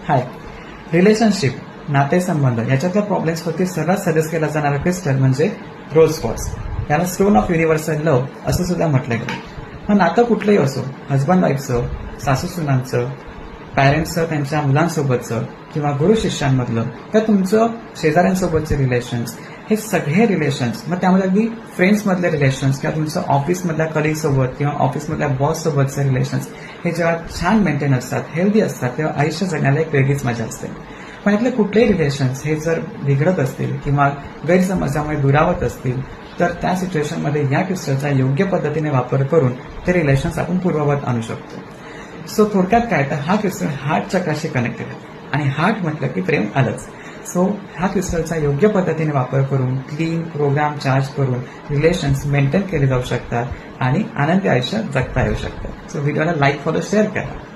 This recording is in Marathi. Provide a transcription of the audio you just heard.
हाय. रिलेशनशिप, नातेसंबंध याच्यातल्या प्रॉब्लेम्सवरती सर्वात सजेस्ट केला जाणारा क्रिस्टल म्हणजे रोज क्वार्ट्ज. याला स्टोन ऑफ युनिव्हर्सल लव्ह असं सुद्धा म्हटलं गेलं. मग नातं कुठलंही असो, हजबंड वाईफचं, सासू सुनांचं, पॅरेंट्सचं त्यांच्या मुलांसोबतचं, किंवा गुरु शिष्यांमधलं, किंवा तुमचं शेजाऱ्यांसोबतचे रिलेशन्स, हे सगळे रिलेशन्स, मग त्यामध्ये अगदी फ्रेंड्समधले रिलेशन्स किंवा तुमचं ऑफिसमधल्या कलिगसोबत किंवा ऑफिसमधल्या बॉससोबतचे रिलेशन्स, हे जेव्हा छान मेंटेन असतात, हेल्दी असतात, तेव्हा आयुष्य जगण्याला एक वेगळीच मजा असते. पण यातले कुठलेही रिलेशन्स हे जर बिघडत असतील किंवा गैरसमजामुळे दुरावत असतील, तर त्या सिच्युएशनमध्ये या क्रिस्टलचा योग्य पद्धतीने वापर करून ते रिलेशन्स आपण पूर्ववत आणू शकतो. सो थोडक्यात काय, तर हा क्रिस्टल हार्ट चक्राशी कनेक्टेड आहे आणि हार्ट म्हटलं की प्रेम आलंच. सो ह्या क्रिस्टलचा योग्य पद्धतीने वापर करून क्लीन प्रोग्राम चार्ज करून रिलेशन्स मेंटेन केले जाऊ शकतात आणि आनंदी आयुष्य जगता येऊ शकतं. सो व्हिडिओला लाईक फॉलो शेअर करा.